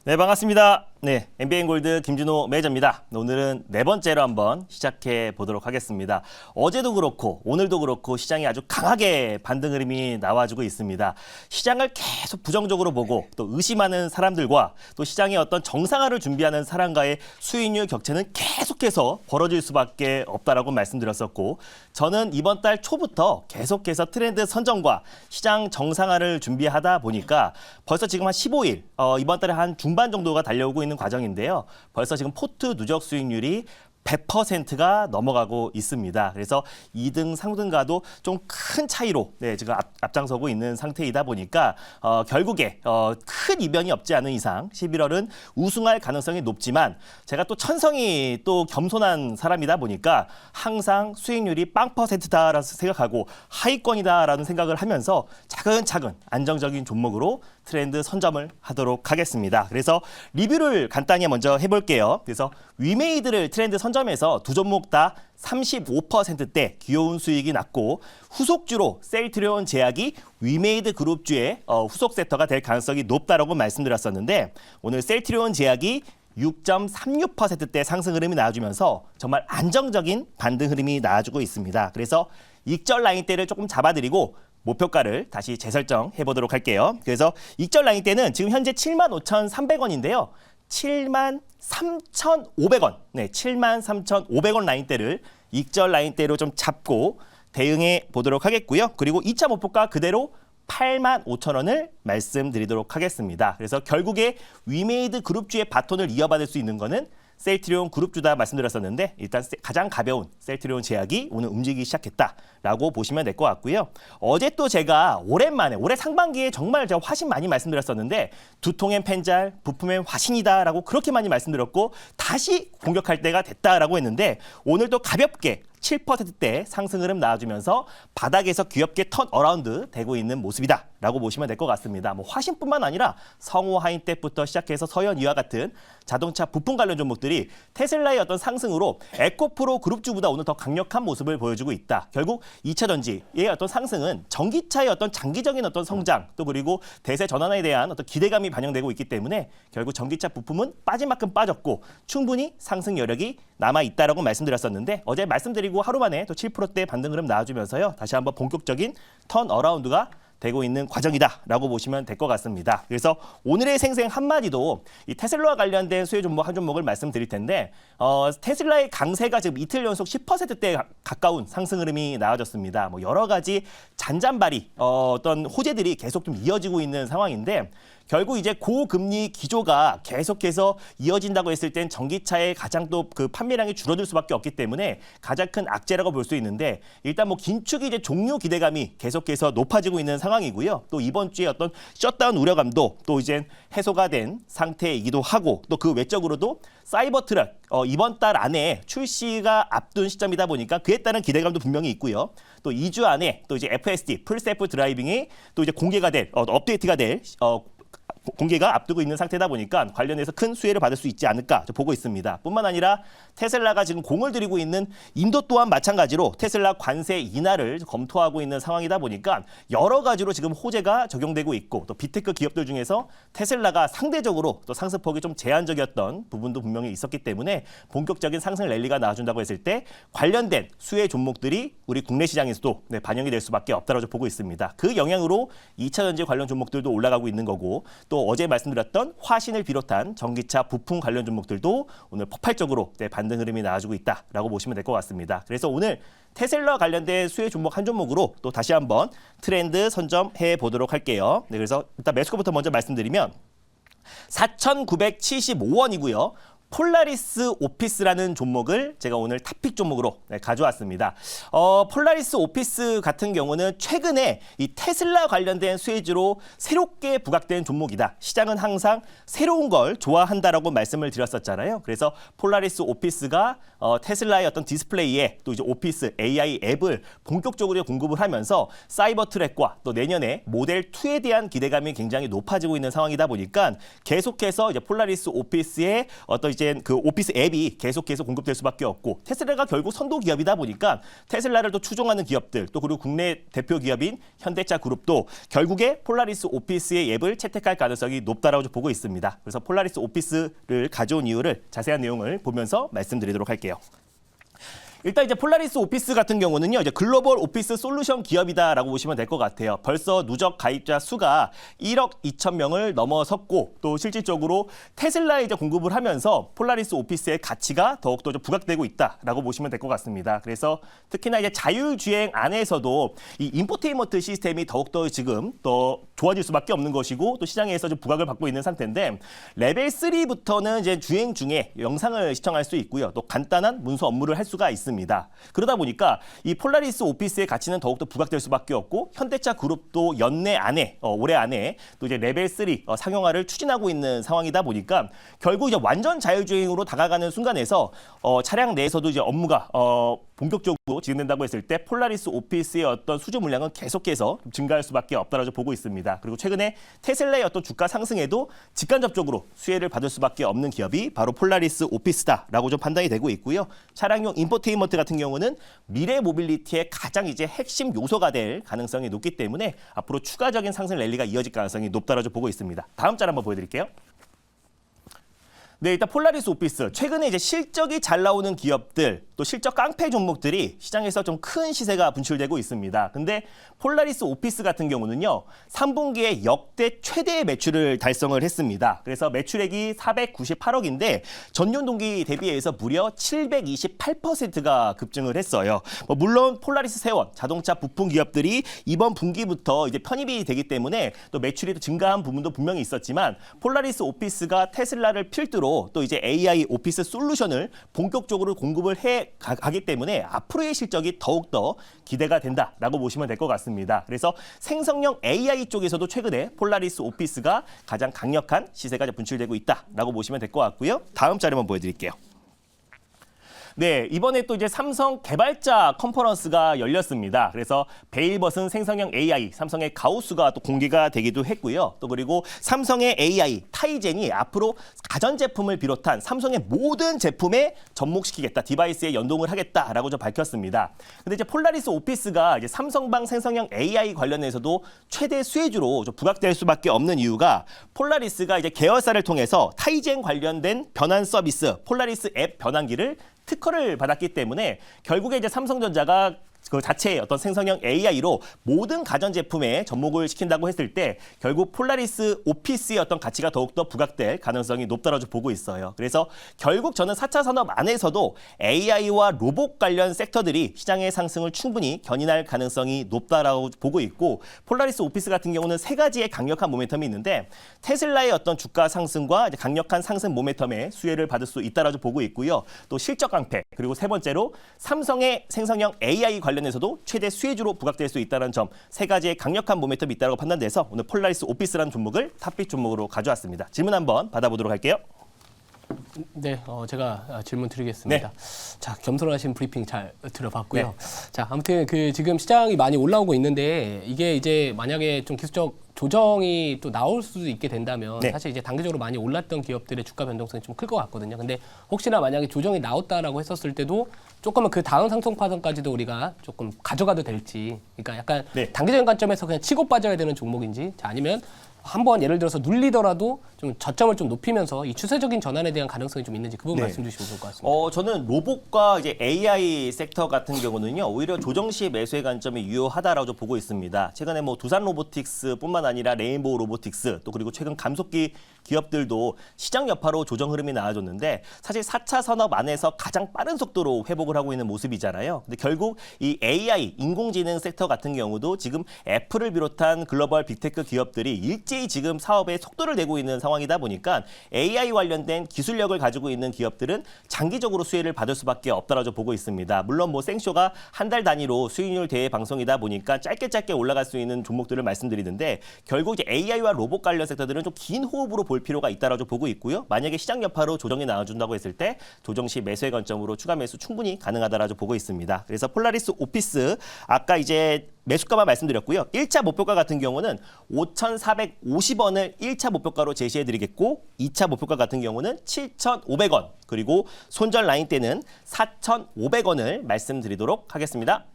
네, 반갑습니다. 네, MBN골드 김준호 매니저입니다. 오늘은 네 번째로 한번 시작해 보도록 하겠습니다. 어제도 그렇고 오늘도 그렇고 시장이 아주 강하게 반등 흐름이 나와주고 있습니다. 시장을 계속 부정적으로 보고 또 의심하는 사람들과 또 시장의 어떤 정상화를 준비하는 사람과의 수익률 격차는 계속해서 벌어질 수밖에 없다라고 말씀드렸었고, 저는 이번 달 초부터 계속해서 트렌드 선정과 시장 정상화를 준비하다 보니까 벌써 지금 한 15일, 이번 달에 한 중반 정도가 달려오고 있는 과정인데요. 벌써 지금 포트 누적 수익률이 100%가 넘어가고 있습니다. 그래서 2등, 3등과도 좀 큰 차이로 지금 앞장서고 있는 상태이다 보니까 결국에 큰 이변이 없지 않은 이상 11월은 우승할 가능성이 높지만, 제가 또 천성이 또 겸손한 사람이다 보니까 항상 수익률이 0%다라고 생각하고 하위권이다라는 생각을 하면서 차근차근 안정적인 종목으로 트렌드 선점을 하도록 하겠습니다. 그래서 리뷰를 간단히 먼저 해볼게요. 그래서 위메이드를 트렌드 선점해서 두 종목 다 35%대 귀여운 수익이 났고, 후속주로 셀트리온 제약이 위메이드 그룹주의 후속 섹터가 될 가능성이 높다라고 말씀드렸었는데, 오늘 셀트리온 제약이 6.36%대 상승 흐름이 나와주면서 정말 안정적인 반등 흐름이 나와주고 있습니다. 그래서 익절 라인대를 조금 잡아드리고 목표가를 다시 재설정해 보도록 할게요. 그래서 익절 라인대는 지금 현재 75,300원인데요. 73,500원, 73,500원 라인대를 익절 라인대로 좀 잡고 대응해 보도록 하겠고요. 그리고 2차 목표가 그대로 85,000원을 말씀드리도록 하겠습니다. 그래서 결국에 위메이드 그룹주의 바톤을 이어받을 수 있는 거는 셀트리온 그룹주다 말씀드렸었는데, 일단 가장 가벼운 셀트리온 제약이 오늘 움직이기 시작했다라고 보시면 될 것 같고요. 어제 또 제가 오랜만에 올해 상반기에 정말 제가 화신 많이 말씀드렸었는데, 두통엔 펜잘, 부품엔 화신이다라고 그렇게 많이 말씀드렸고 다시 공격할 때가 됐다라고 했는데, 오늘도 가볍게 7%대 상승 흐름 나와주면서 바닥에서 귀엽게 턴 어라운드 되고 있는 모습이다라고 보시면 될 것 같습니다. 뭐 화신뿐만 아니라 성호 하인텍부터 시작해서 서현이와 같은 자동차 부품 관련 종목들이 테슬라의 어떤 상승으로 에코프로 그룹주보다 오늘 더 강력한 모습을 보여주고 있다. 결국 2차 전지의 어떤 상승은 전기차의 어떤 장기적인 어떤 성장, 또 그리고 대세 전환에 대한 어떤 기대감이 반영되고 있기 때문에 결국 전기차 부품은 빠진 만큼 빠졌고 충분히 상승 여력이 남아 있다라고 말씀드렸었는데, 어제 말씀드리고 하루 만에 또 7%대 반등 흐름 나와주면서요, 다시 한번 본격적인 턴 어라운드가 되고 있는 과정이다라고 보시면 될 것 같습니다. 그래서 오늘의 생생 한마디도 이 테슬라와 관련된 수혜 종목 한 종목을 말씀드릴 텐데, 테슬라의 강세가 지금 이틀 연속 10%대에 가까운 상승 흐름이 나와졌습니다. 뭐 여러 가지 잔잔바리 어떤 호재들이 계속 좀 이어지고 있는 상황인데, 결국 이제 고금리 기조가 계속해서 이어진다고 했을 땐 전기차의 가장 또 그 판매량이 줄어들 수밖에 없기 때문에 가장 큰 악재라고 볼 수 있는데, 일단 뭐 긴축이 이제 종료 기대감이 계속해서 높아지고 있는 상황이고요. 또 이번 주에 어떤 셧다운 우려감도 또 이제 해소가 된 상태이기도 하고, 또 그 외적으로도 사이버 트럭 이번 달 안에 출시가 앞둔 시점이다 보니까 그에 따른 기대감도 분명히 있고요. 또 2주 안에 또 이제 FSD 풀셀프 드라이빙이 또 이제 공개가 될 업데이트가 될 공개가 앞두고 있는 상태다 보니까 관련해서 큰 수혜를 받을 수 있지 않을까 보고 있습니다. 뿐만 아니라 테슬라가 지금 공을 들이고 있는 인도 또한 마찬가지로 테슬라 관세 인하를 검토하고 있는 상황이다 보니까 여러 가지로 지금 호재가 적용되고 있고, 또 빅테크 기업들 중에서 테슬라가 상대적으로 또 상승폭이 좀 제한적이었던 부분도 분명히 있었기 때문에 본격적인 상승 랠리가 나와준다고 했을 때 관련된 수혜 종목들이 우리 국내 시장에서도 반영이 될 수밖에 없다고 보고 있습니다. 그 영향으로 2차 전지 관련 종목들도 올라가고 있는 거고, 또 어제 말씀드렸던 화신을 비롯한 전기차 부품 관련 종목들도 오늘 폭발적으로 반등 흐름이 나와주고 있다라고 보시면 될 것 같습니다. 그래서 오늘 테슬라 관련된 수혜 종목 한 종목으로 또 다시 한번 트렌드 선점해 보도록 할게요. 그래서 일단 매수가부터 먼저 말씀드리면 4,975원이고요. 폴라리스 오피스라는 종목을 제가 오늘 탑픽 종목으로 가져왔습니다. 폴라리스 오피스 같은 경우는 최근에 이 테슬라 관련된 수혜주로 새롭게 부각된 종목이다. 시장은 항상 새로운 걸 좋아한다라고 말씀을 드렸었잖아요. 그래서 폴라리스 오피스가 테슬라의 어떤 디스플레이에 또 이제 오피스 AI 앱을 본격적으로 공급을 하면서 사이버 트랙과 또 내년에 모델 2에 대한 기대감이 굉장히 높아지고 있는 상황이다 보니까 계속해서 이제 폴라리스 오피스의 어떤 이제 이제 그 오피스 앱이 계속해서 공급될 수밖에 없고 테슬라가 결국 선도 기업이다 보니까 테슬라를 또 추종하는 기업들 또 그리고 국내 대표 기업인 현대차 그룹도 결국에 폴라리스 오피스의 앱을 채택할 가능성이 높다라고 보고 있습니다. 그래서 폴라리스 오피스를 가져온 이유를 자세한 내용을 보면서 말씀드리도록 할게요. 일단 이제 폴라리스 오피스 같은 경우는요, 이제 글로벌 오피스 솔루션 기업이다라고 보시면 될 것 같아요. 벌써 누적 가입자 수가 1억 2천 명을 넘어섰고 또 실질적으로 테슬라에 이제 공급을 하면서 폴라리스 오피스의 가치가 더욱더 좀 부각되고 있다라고 보시면 될 것 같습니다. 그래서 특히나 이제 자율주행 안에서도 이 인포테인먼트 시스템이 더욱더 지금 더 좋아질 수밖에 없는 것이고 또 시장에서 좀 부각을 받고 있는 상태인데 레벨 3부터는 이제 주행 중에 영상을 시청할 수 있고요. 또 간단한 문서 업무를 할 수가 있습니다. 그러다 보니까 이 폴라리스 오피스의 가치는 더욱더 부각될 수밖에 없고 현대차 그룹도 연내 안에 올해 안에 또 이제 레벨 3 상용화를 추진하고 있는 상황이다 보니까 결국 이제 완전 자율주행으로 다가가는 순간에서 차량 내에서도 이제 업무가 본격적으로 진행된다고 했을 때 폴라리스 오피스의 어떤 수주 물량은 계속해서 증가할 수밖에 없다라고 보고 있습니다. 그리고 최근에 테슬라의 어떤 주가 상승에도 직간접적으로 수혜를 받을 수밖에 없는 기업이 바로 폴라리스 오피스다라고 좀 판단이 되고 있고요. 차량용 인포테인먼트 같은 경우는 미래 모빌리티의 가장 이제 핵심 요소가 될 가능성이 높기 때문에 앞으로 추가적인 상승 랠리가 이어질 가능성이 높다라고 보고 있습니다. 다음 짤 한번 보여드릴게요. 네, 일단 폴라리스 오피스 최근에 이제 실적이 잘 나오는 기업들 또 실적 깡패 종목들이 시장에서 좀 큰 시세가 분출되고 있습니다. 근데 폴라리스 오피스 같은 경우는요, 3분기에 역대 최대의 매출을 달성을 했습니다. 그래서 매출액이 498억인데 전년 동기 대비해서 무려 728%가 급증을 했어요. 물론 폴라리스 세원 자동차 부품 기업들이 이번 분기부터 이제 편입이 되기 때문에 또 매출이 증가한 부분도 분명히 있었지만 폴라리스 오피스가 테슬라를 필두로 또 이제 AI 오피스 솔루션을 본격적으로 공급을 해 가기 때문에 앞으로의 실적이 더욱더 기대가 된다라고 보시면 될 것 같습니다. 그래서 생성형 AI 쪽에서도 최근에 폴라리스 오피스가 가장 강력한 시세가 분출되고 있다라고 보시면 될 것 같고요. 다음 자료만 보여드릴게요. 네, 이번에 또 이제 삼성 개발자 컨퍼런스가 열렸습니다. 그래서 베일벗은 생성형 AI, 삼성의 가우스가 또 공개가 되기도 했고요. 또 그리고 삼성의 AI, 타이젠이 앞으로 가전제품을 비롯한 삼성의 모든 제품에 접목시키겠다, 디바이스에 연동을 하겠다라고 좀 밝혔습니다. 근데 이제 폴라리스 오피스가 이제 삼성방 생성형 AI 관련해서도 최대 수혜주로 좀 부각될 수밖에 없는 이유가 폴라리스가 이제 계열사를 통해서 타이젠 관련된 변환 서비스, 폴라리스 앱 변환기를 특허를 받았기 때문에 결국에 이제 삼성전자가 그 자체의 어떤 생성형 AI로 모든 가전제품에 접목을 시킨다고 했을 때 결국 폴라리스 오피스의 어떤 가치가 더욱더 부각될 가능성이 높다고 보고 있어요. 그래서 결국 저는 4차 산업 안에서도 AI와 로봇 관련 섹터들이 시장의 상승을 충분히 견인할 가능성이 높다라고 보고 있고 폴라리스 오피스 같은 경우는 세 가지의 강력한 모멘텀이 있는데 테슬라의 어떤 주가 상승과 이제 강력한 상승 모멘텀에 수혜를 받을 수 있다라고 보고 있고요. 또 실적 강패 그리고 세 번째로 삼성의 생성형 AI 관련해서도 최대 수혜주로 부각될 수 있다는 점 세 가지의 강력한 모멘텀이 있다고 판단돼서 오늘 폴라리스 오피스라는 종목을 탑픽 종목으로 가져왔습니다. 질문 한번 받아보도록 할게요. 네, 제가 질문 드리겠습니다. 네. 자, 겸손하신 브리핑 잘 들어봤고요. 네. 자, 아무튼 지금 시장이 많이 올라오고 있는데 이게 이제 만약에 좀 기술적 조정이 또 나올 수도 있게 된다면 네. 사실 이제 단기적으로 많이 올랐던 기업들의 주가 변동성이 좀 클 것 같거든요. 근데 혹시나 만약에 조정이 나왔다라고 했었을 때도 조금은 그 다음 상승 파동까지도 우리가 조금 가져가도 될지, 그러니까 약간 네. 단기적인 관점에서 그냥 치고 빠져야 되는 종목인지, 자, 아니면 한번 예를 들어서 눌리더라도 좀 저점을 좀 높이면서 이 추세적인 전환에 대한 가능성이 좀 있는지 그 부분 네. 말씀 주시면 좋을 것 같습니다. 저는 로봇과 이제 AI 섹터 같은 경우는요, 오히려 조정 시 매수의 관점이 유효하다라고 보고 있습니다. 최근에 뭐 두산 로보틱스뿐만 아니라 레인보우 로보틱스 또 그리고 최근 감속기 기업들도 시장 여파로 조정 흐름이 나와줬는데 사실 4차 산업 안에서 가장 빠른 속도로 회복을 하고 있는 모습이잖아요. 근데 결국 이 AI, 인공지능 섹터 같은 경우도 지금 애플을 비롯한 글로벌 빅테크 기업들이 일제히 지금 사업에 속도를 내고 있는 상황이다 보니까 AI 관련된 기술력을 가지고 있는 기업들은 장기적으로 수혜를 받을 수밖에 없다라고 보고 있습니다. 물론 뭐 생쇼가 한 달 단위로 수익률 대회 방송이다 보니까 짧게 올라갈 수 있는 종목들을 말씀드리는데 결국 이제 AI와 로봇 관련 섹터들은 좀 긴 호흡으로 볼 필요가 있다라고 보고 있고요. 만약에 시장 여파로 조정이 나와준다고 했을 때 조정 시 매수의 관점으로 추가 매수 충분히 가능하다라고 보고 있습니다. 그래서 폴라리스 오피스 아까 이제 매수가만 말씀드렸고요. 1차 목표가 같은 경우는 5,450원을 1차 목표가로 제시해드리겠고 2차 목표가 같은 경우는 7,500원 그리고 손절 라인대는 4,500원을 말씀드리도록 하겠습니다.